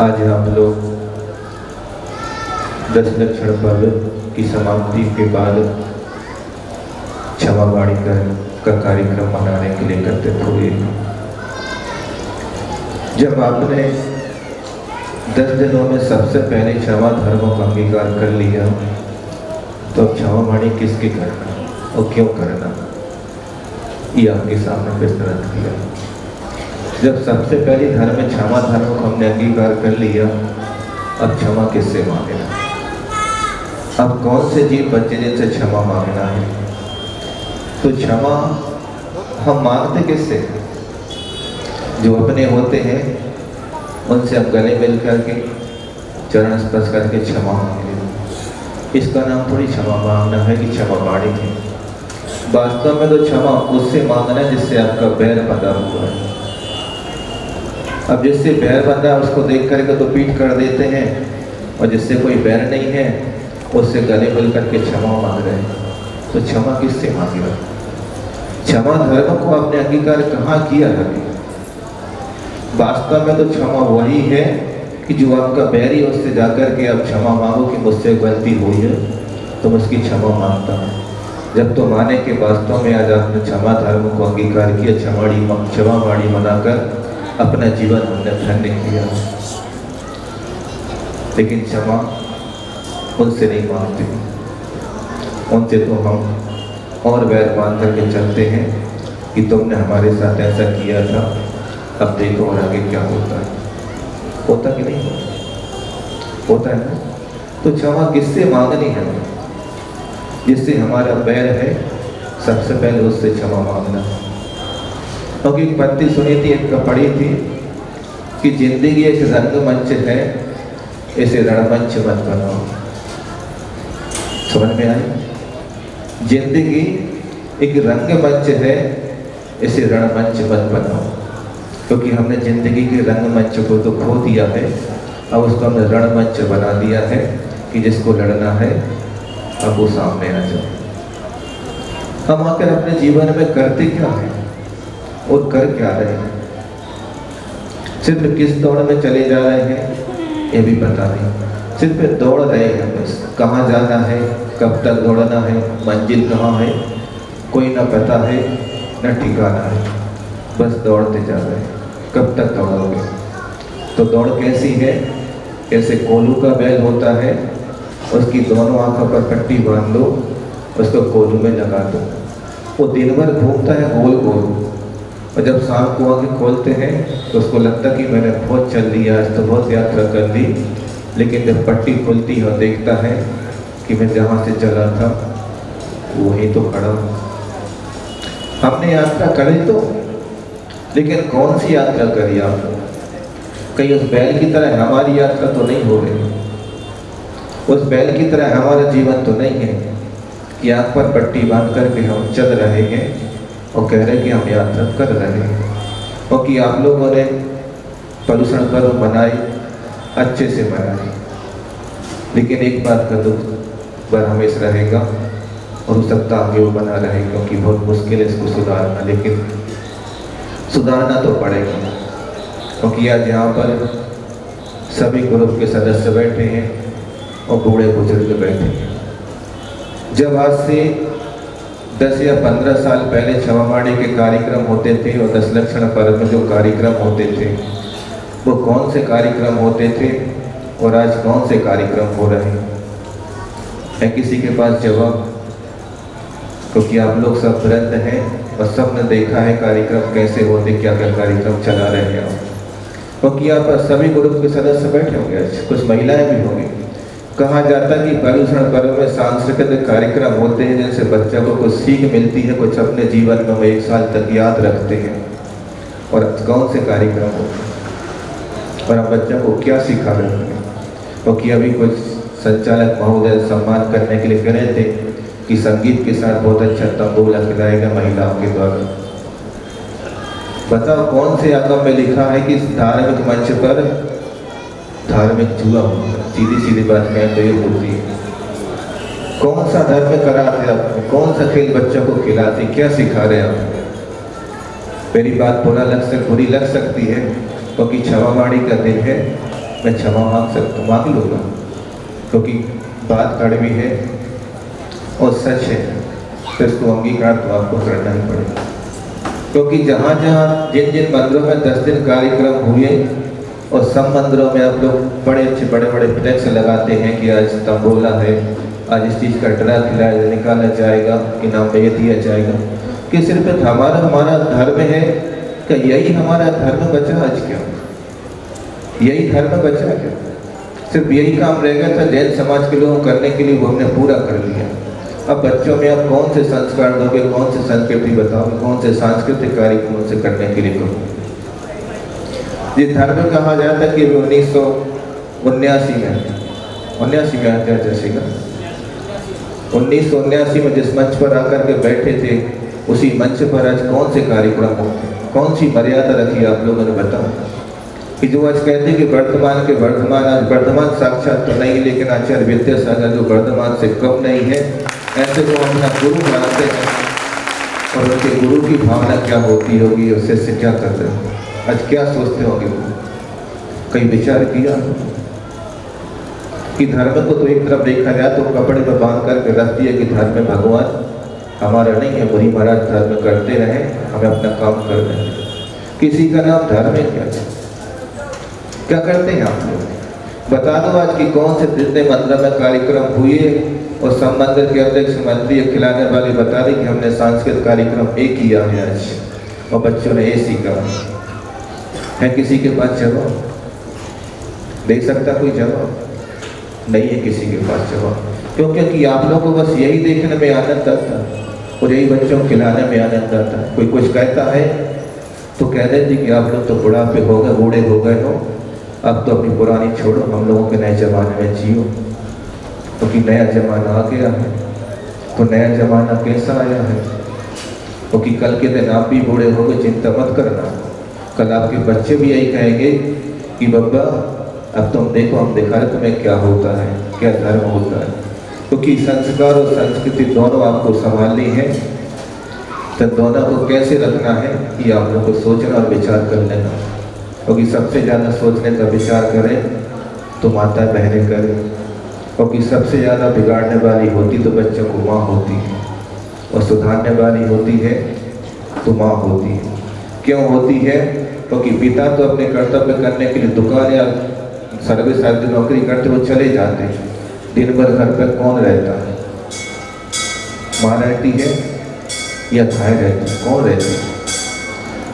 आज हम लोग 10 लक्षण पर्व की समाप्ति के बाद क्षमा वाणी का कार्यक्रम मनाने के लिए एकत्रित हुए। जब आपने 10 दिनों में सबसे पहले क्षमा धर्मों का अंगीकार कर लिया तो अब क्षमा वाणी किसकी करना और क्यों करना, ये आपके सामने प्रश्न रख दिया। जब सबसे पहले धर्म में क्षमा धर्म को हमने अंगीकार कर लिया, अब क्षमा किससे मांगना, अब कौन से जीव बच्चे जिनसे क्षमा मांगना है। तो क्षमा हम मांगते किससे, जो अपने होते हैं उनसे हम गले मिल करके चरण स्पर्श करके क्षमा मांगे। इसका नाम थोड़ी क्षमा मांगना है कि क्षमा वाणी है। वास्तव में तो क्षमा उससे मांगना है जिससे आपका बैर बंधा हुआ है। अब जिससे बैर बंधा है उसको देख करके तो पीठ कर देते हैं, और जिससे कोई बैर नहीं है उससे गले मिल करके क्षमा मांग रहे हैं। तो क्षमा किससे मांगे? क्षमा धर्म को आपने अंगीकार कहाँ किया है? वास्तव में तो क्षमा वही है कि जो आपका बैरी उससे जाकर के आप क्षमा मांगो कि मुझसे गलती हुई है तो मैं उसकी क्षमा मांगता हूँ। जब तो माने कि वास्तव में आज आपने क्षमा धर्म को अंगीकार किया, क्षमा वाणी मनाकर अपना जीवन हमने धन्य किया। लेकिन क्षमा उनसे नहीं मांगते, उनसे तो हम और वैर बांध करके चलते हैं कि तुमने हमारे साथ ऐसा किया था, अब देखो और आगे क्या होता है। होता कि नहीं होता है ना? तो क्षमा किससे मांगनी है? जिससे हमारा बैर है सबसे पहले उससे क्षमा मांगना। क्योंकि एक पत्ती सुनी थी, एक पढ़ी थी कि जिंदगी एक रंगमंच है, इसे रणमंच मत बनाओ। समझ में आई? जिंदगी एक रंगमंच है, इसे रणमंच मत बनाओ। क्योंकि हमने जिंदगी के रंगमंच को तो खो दिया है, अब उसको हमने रणमंच बना दिया है कि जिसको लड़ना है अब वो सामने आ जाए। हम आकर अपने जीवन में करते क्या है और कर क्या रहे हैं? सिर्फ किस दौड़ में चले जा रहे हैं ये भी पता नहीं, सिर्फ दौड़ रहे हैं बस। कहाँ जाना है, कब तक दौड़ना है, मंजिल कहाँ है कोई ना पता है न ठिकाना है, बस दौड़ते जा रहे हैं। कब तक दौड़ोगे? तो दौड़ कैसी है? ऐसे कोलू का बैल होता है, उसकी दोनों आंखों पर पट्टी बांध दो, उसको कोलू में लगा दो, वो दिन भर घूमता है गोल गोल, और जब शाम को आंखें खोलते हैं तो उसको लगता कि मैंने बहुत चल लिया, आज तो बहुत यात्रा कर ली। लेकिन जब पट्टी खुलती है और देखता है कि मैं जहाँ से चला था वहीं तो खड़ा हूँ। हमने यात्रा करी तो, लेकिन कौन सी यात्रा करी आपने? कहीं उस बैल की तरह हमारी यात्रा तो नहीं हो रही, उस बैल की तरह हमारा जीवन तो नहीं है कि आँख पर पट्टी बांध करके हम चल रहे हैं और कह रहे हैं कि हम यात्रा कर रहे हैं। क्योंकि आप लोगों ने प्रदूषण पर्व मनाए, अच्छे से मनाए, लेकिन एक बात का दुख पर हमेशा रहेगा और हो सकता आगे वो बना रहे, क्योंकि बहुत मुश्किल है इसको सुधारना, लेकिन सुधारना तो पड़ेगा। क्योंकि आज यहाँ पर सभी ग्रुप के सदस्य बैठे हैं और बूढ़े बुजुर्ग बैठे हैं। जब आज से 10 या 15 साल पहले क्षमा वाणी के कार्यक्रम होते थे और 10 लक्षण पर्व में जो कार्यक्रम होते थे वो कौन से कार्यक्रम होते थे और आज कौन से कार्यक्रम हो रहे हैं? है किसी के पास जवाब? क्योंकि आप लोग सब वृद्ध हैं और सबने देखा है कार्यक्रम कैसे होते, क्या क्या कार्यक्रम चला रहे हैं आप। क्योंकि यहाँ पर सभी ग्रुप के सदस्य बैठे होंगे, कुछ महिलाएं भी होंगी। कहा जाता कि प्रदूषण पर्व में सांस्कृतिक कार्यक्रम होते हैं जिनसे बच्चों को कुछ सीख मिलती है, कुछ अपने जीवन में वो 1 साल तक याद रखते हैं। और कौन से कार्यक्रम होते हैं और हम बच्चों को क्या सिखा रहे हैं? क्योंकि अभी कुछ संचालक महोदय सम्मान करने के लिए कह रहे थे कि संगीत के साथ बहुत अच्छा तंबू खिलाएगा महिलाओं के द्वारा। बताओ कौन से आगम में लिखा है कि धार्मिक मंच पर धार्मिक जुआ होगा? सीधी सीधी बात कहें तो ये होती है। कौन सा धर्म कराते आप? कौन सा खेल बच्चों को खिलाते? क्या सिखा रहे आप? मेरी बात बुरी लग सकती है क्योंकि क्षमा वाणी का दिन है, मैं क्षमा मांग लूँगा, क्योंकि बात कड़वी है और सच है, तो इसको अंगीकार तो आपको करना ही पड़ेगा। क्योंकि जहाँ जहाँ जिन जिन मंदिरों में 10 दिन कार्यक्रम हुए और सब मंदिरों में आप लोग बड़े अच्छे बड़े बड़े फ्लैक्स लगाते हैं कि आज तंबोला है, आज इस चीज़ का ड्रा निकाला जाएगा, इनाम में ये दिया जाएगा, कि सिर्फ हमारा धर्म है कि यही हमारा धर्म बचा आज क्या? यही धर्म बचा क्या? सिर्फ यही काम रह गया था जैन समाज के लोगों करने के लिए, वो हमने पूरा कर लिया। अब बच्चों में आप कौन से संस्कार दोगे, कौन से संस्कृति बताओगे, कौन से सांस्कृतिक कार्यक्रम उनसे करने के लिए करोगे? ये धर्म कहा जाता कि 1979 में आया जैसे का 1979 में जिस मंच पर आकर के बैठे थे, उसी मंच पर आज कौन से कार्यक्रम होते, कौन सी मर्यादा रखी आप लोगों ने बताओ? कि जो आज कहते कि वर्तमान आज वर्तमान साक्षात तो नहीं, लेकिन आचार्य विद्यासागर जो वर्तमान से कम नहीं है, ऐसे को अपना गुरु मानते हैं। और उनके गुरु की भावना क्या होती होगी, उससे से क्या करते हैं, आज क्या सोचते होंगे वो? कई विचार किया कि धर्म को तो एक तरफ देखा जाए तो कपड़े में बांध करके रख दिया कि धर्म में भगवान हमारा नहीं है, वही महाराज धर्म करते रहे, हमें अपना काम कर रहे हैं। किसी का नाम धर्म है क्या करते हैं आप लोग? बता दो आज की कौन से जितने मंदिर में कार्यक्रम हुए और सब मंदिर के अध्यक्ष मंत्री खिलाने वाले बता दें कि हमने सांस्कृतिक कार्यक्रम एक किया है आज, और बच्चों ने ये सीखा है। किसी के पास जवाब दे सकता? कोई जवाब नहीं है किसी के पास जवाब। क्योंकि आप लोगों को बस यही देखने में आनंद आता और यही बच्चों को खिलाने में आनंद आता। कोई कुछ कहता है तो कह देते कि आप लोग तो बुढ़ापे हो गए, बूढ़े हो गए हो, अब तो अपनी पुरानी छोड़ो, हम लोगों के नए जमाने में जियो। क्योंकि नया जमाना आ गया है। तो नया जमाना कैसा आया है? क्योंकि कल के दिन आप भी बूढ़े हो गए, चिंता मत करना, कल आपके बच्चे भी यही कहेंगे कि बब्बा अब तुम देखो, हम दिखा रहे तुम्हें क्या होता है, क्या धर्म होता है। क्योंकि संस्कार और संस्कृति दोनों आपको संभालनी है, तो दोनों को कैसे रखना है ये आप लोग को सोचना और विचार कर लेना। क्योंकि सबसे ज़्यादा सोचने का विचार करें तो माता बहनें करें, क्योंकि सबसे ज़्यादा बिगाड़ने वाली होती तो बच्चों को माँ होती है, और सुधारने वाली होती है तो माँ होती है। क्यों होती है? क्योंकि पिता तो अपने कर्तव्य करने के लिए दुकान या सर्विस आदि नौकरी करते वो चले जाते हैं, दिन भर घर पर कौन रहता है? माँ रहती है या भाई रहती है? कौन रहती है?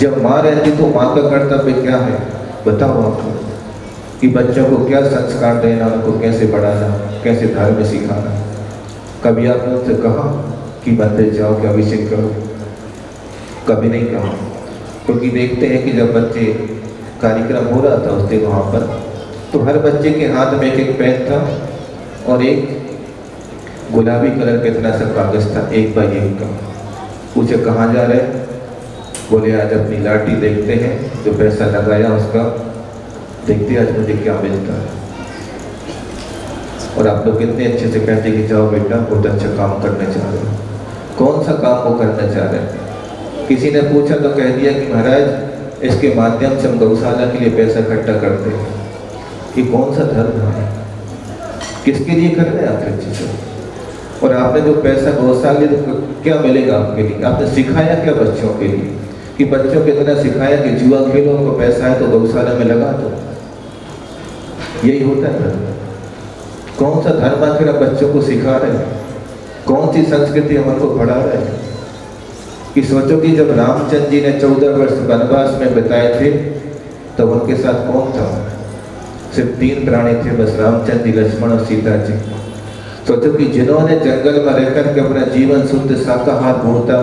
जब माँ रहती तो माँ का कर्तव्य क्या है बताओ आपको, कि बच्चों को क्या संस्कार देना, उनको कैसे बढ़ाना, कैसे धर्म सिखाना। कभी आपने उनसे कहा कि मंदिर जाओ, कि अभिषेक करो? कभी नहीं कहा। क्योंकि देखते हैं कि जब बच्चे कार्यक्रम हो रहा था उस दिन वहाँ पर, तो हर बच्चे के हाथ में एक पेन था और एक गुलाबी कलर का इतना सा कागज था, 1 बाई 1 का। पूछे कहाँ जा रहे? बोले आज अपनी लाठी देखते हैं, जो पैसा लगाया उसका देखते आज मुझे क्या मिलता है। और आप लोग कितने अच्छे से कहते कि जाओ बेटा बहुत अच्छा काम करने जा रहे हो। कौन सा काम वो करना चाह रहे हैं? किसी ने पूछा तो कह दिया कि महाराज इसके माध्यम से हम गौशाला के लिए पैसा इकट्ठा करते हैं। ये कौन सा धर्म है? किसके लिए कर रहे हैं आप चीज़ें? और आपने जो पैसा गौशाला तो क्या मिलेगा आपके लिए? आपने सिखाया क्या बच्चों के लिए? कि बच्चों को इतना सिखाया कि जुआ खेलो, उनको पैसा है तो गौशाला में लगा दो। यही होता है धर्म। कौन सा धर्म आखिर आप बच्चों को सिखा रहे हैं? कौन सी संस्कृति हम उनको पढ़ा रहे हैं? कि सोचो कि जब रामचंद्र जी ने 14 वर्ष वनवास में बिताए थे तब उनके साथ कौन था? सिर्फ 3 प्राणी थे बस, रामचंद्र जी, लक्ष्मण और सीता जी। सोचो कि जिन्होंने जंगल में रहकर के अपना जीवन शुद्ध शाकाहार भूता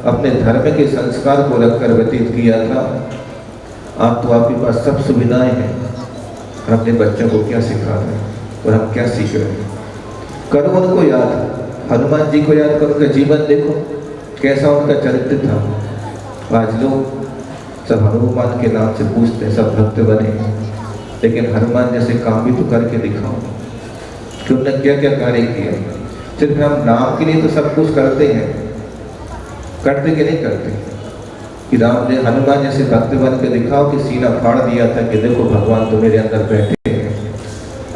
अपने धर्म के संस्कार को रखकर व्यतीत किया था, आप तो आपके पास सब सुविधाएं हैं, और अपने बच्चों को क्या सिखा रहे हैं और हम क्या सीख रहे हैं? करो उनको याद, हनुमान जी को याद करो, उनका जीवन देखो कैसा उनका चरित्र था। आज लोग सब हनुमान के नाम से पूछते हैं, सब भक्त बने, लेकिन हनुमान जैसे काम भी तो करके दिखाओ कि उन्होंने क्या क्या कार्य किया। सिर्फ हम नाम के लिए तो सब कुछ करते हैं, करते कि नहीं करते? कि राम ने हनुमान जैसे भक्त बन के दिखाओ कि सीना फाड़ दिया था कि देखो भगवान तो मेरे अंदर बैठे हैं,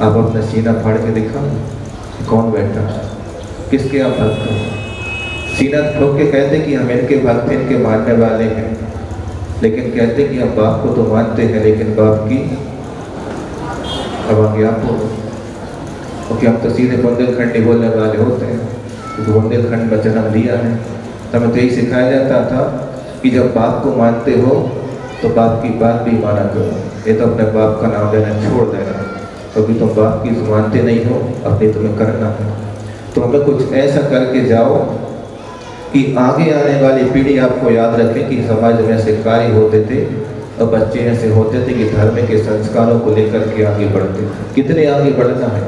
आप अपना सीना फाड़ के दिखाओ, कौन बैठा, किसके आप भक्त हो। सीना ठोक के कहते कि हम इनके भक्त, इनके मानने वाले हैं, लेकिन कहते कि हम बाप को तो मानते हैं, लेकिन बाप की अवज्ञा को, क्योंकि हम तो सीधे बुंदेलखंडी बोलने वाले होते हैं, क्योंकि बुंदेलखंड में जन्म लिया है। तो हमें तो यही सिखाया जाता था कि जब बाप को मानते हो तो बाप की बात भी माना करो, ये तो अपने बाप का नाम लेना छोड़ देना, क्योंकि तुम बाप की मानते नहीं हो, अपने तुम्हें करना है। तो हमें कुछ ऐसा करके जाओ कि आगे आने वाली पीढ़ी आपको याद रखे कि समाज में ऐसे कार्य होते थे और बच्चे ऐसे होते थे कि धर्म के संस्कारों को लेकर के आगे बढ़ते थे। कितने आगे बढ़ना है,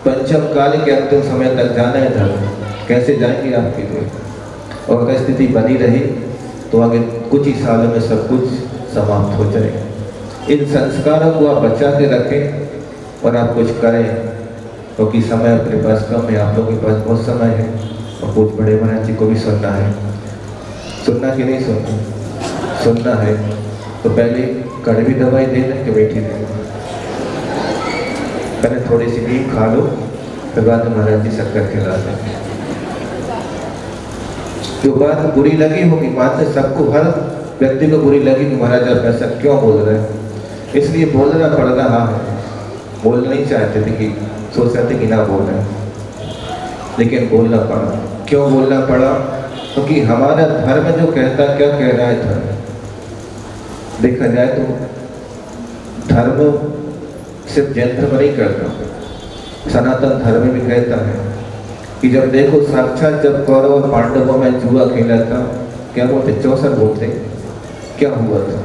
पंचम काल के अंतिम समय तक जाना है धर्म, कैसे जाएंगे आपके लिए। और अगर स्थिति बनी रही तो आगे कुछ ही सालों में सब कुछ समाप्त हो जाएगा। इन संस्कारों को आप बचा के रखें और आप कुछ करें, क्योंकि समय अपने पास कम है, आप लोगों के पास बहुत समय है और कुछ बड़े महाराज जी को भी सुनना है। सुनना कि नहीं सुनना? सुनना है तो पहले कड़वी दवाई दे दें कि मीठी दे दें? पहले थोड़ी सी नीम खा लो, फिर बाद में महाराज जी शक्कर खिला दें। जो बात बुरी लगी होगी, बात से सबको, हर व्यक्ति को बुरी लगी कि महाराज आप ऐसा क्यों बोल रहे हैं, इसलिए बोलना पड़ रहा है। बोलना नहीं चाहते थे, कि सोच रहे थे कि ना बोलें, लेकिन बोलना पड़ा। क्यों बोलना पड़ा? क्योंकि हमारा धर्म जो कहता, क्या कह रहा है धर्म, देखा जाए तो धर्म सिर्फ जैन धर्म नहीं करता, सनातन धर्म भी कहता है कि जब देखो साक्षात जब कौरव और पांडवों में जुआ खेला था, क्या बोलते, चौसर बोलते, क्या हुआ था,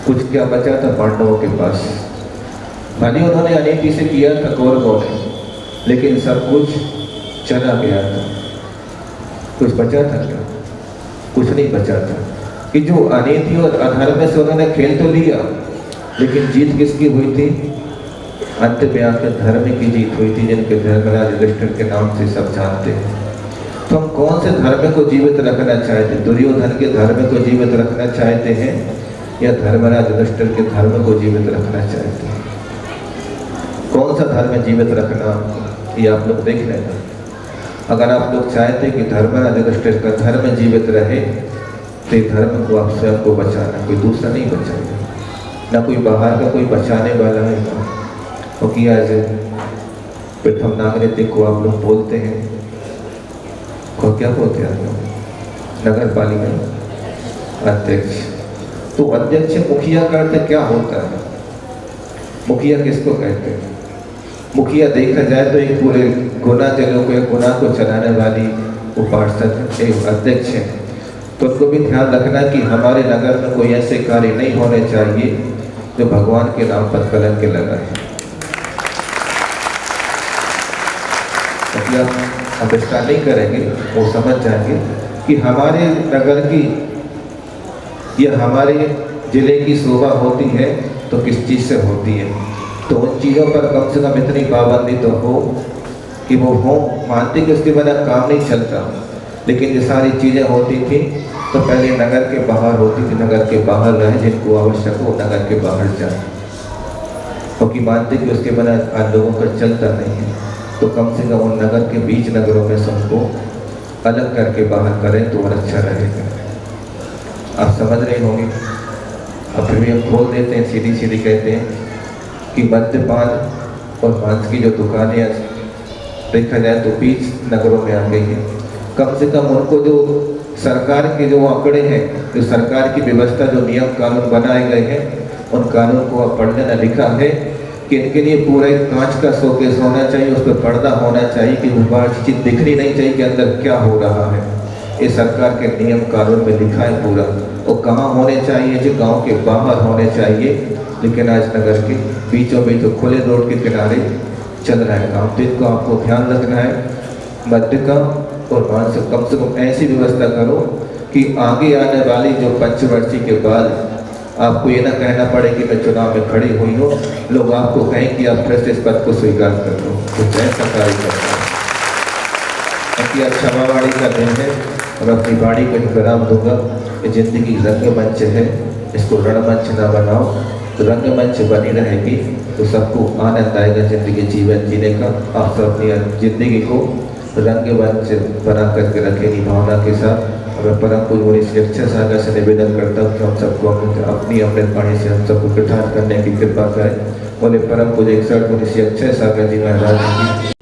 कुछ क्या बचा था पांडवों के पास। भले उन्होंने अनीति से किया था कौरवों ने, लेकिन सब कुछ चला गया था। कुछ बचा था क्या? कुछ नहीं बचा था। कि जो अनीति और अधर्म से उन्होंने खेल तो लिया, लेकिन जीत किसकी हुई थी? अंत में आकर धर्म की जीत हुई थी, जिनके धर्मराज युधिष्ठिर के नाम से सब जानते हैं। तो हम कौन से धर्म को जीवित रखना चाहते हैं? दुर्योधन के धर्म को जीवित रखना चाहते हैं या धर्मराज युधिष्ठिर के धर्म को जीवित रखना चाहते हैं? कौन सा धर्म जीवित रखना, ये आप लोग देख लेना। अगर आप लोग चाहते कि धर्मराज युधिष्ठिर का धर्म जीवित रहे, तो धर्म को आप स्वयं को बचाना, कोई दूसरा नहीं बचाएगा, ना कोई बाहर का कोई बचाने वाला है। क्योंकि आज प्रथम नागरिक को आप लोग बोलते हैं, को क्या बोलते हैं आप लोग? नगर पालिका अध्यक्ष। तो अध्यक्ष मुखिया का अर्थ क्या होता है? मुखिया किसको कहते हैं? मुखिया देखा जाए तो एक पूरे गुना जगह को, एक गुना को चलाने वाली वो पार्षद एक अध्यक्ष है। तो उनको भी ध्यान रखना कि हमारे नगर में कोई ऐसे कार्य नहीं होने चाहिए जो भगवान के नाम पर कलंक लगा है। मतलब हम इसका नहीं करेंगे, वो समझ जाएंगे कि हमारे नगर की या हमारे जिले की शोभा होती है तो किस चीज़ से होती है। तो उन चीज़ों पर कम से कम इतनी पाबंदी तो हो कि वो हो, मानते कि उसके बिना काम नहीं चलता। लेकिन ये सारी चीज़ें होती थी तो पहले नगर के बाहर होती थी, नगर के बाहर रहे, जिनको आवश्यक हो नगर के बाहर जाए, क्योंकि मानते कि उसके बिना आज लोगों का चलता नहीं है। तो कम से कम उन नगर के बीच नगरों में सबको अलग करके बाहर करें तो और अच्छा रहेगा। आप समझ रहे होंगे। अब फिर भी हम खोल देते हैं, सीधी सीधी कहते हैं कि मद्यपान और मांस की जो दुकानें देखा जाए तो बीच नगरों में आ गई है। कम से कम उनको जो सरकार के जो आंकड़े हैं, जो सरकार की व्यवस्था, जो नियम कानून बनाए गए हैं, उन कानून को आप पढ़ने न लिखा है कि इनके लिए पूरा एक कांच का शोकेस होना चाहिए, उस पर पर्दा होना चाहिए कि बाहर की चीज़ दिखनी नहीं चाहिए कि अंदर क्या हो रहा है। ये सरकार के नियम कानून में लिखा है पूरा। और कहाँ होने चाहिए? जो गांव के बाहर होने चाहिए, लेकिन आज नगर के बीचों बीच तो खुले रोड के किनारे चल रहा है काम। तो इनको आपको ध्यान रखना है। मद्य का और मांस कम से कम ऐसी व्यवस्था करो कि आगे आने वाली जो पंचवर्षीय के बाद आपको ये ना कहना पड़े कि मैं चुनाव में खड़ी हुई हूँ, लोग आपको कहें कि आप फिर से इस पद को स्वीकार कर लो। तो ऐसा कार्य करता है कि आज क्षमावाणी का दिन है और अपनी वाणी को विराम दूंगा। ये जिंदगी रंगमंच है, इसको रणमंच ना बनाओ। रंगमंच बनी रहेगी तो सबको आनंद आएगा ज़िंदगी जीवन जीने का। आप सब अपनी ज़िंदगी को रंगमंच बना करके रखें भावना के साथ। और मैं परम पूज्य मुनि श्री अक्षय सागर से निवेदन करता हूँ कि हम सबको अपनी वाणी से हम सबको प्रधान करने की कृपा करें। बोले परम पूज्य 61 मुनि श्री अक्षय सागर जी महाराज की।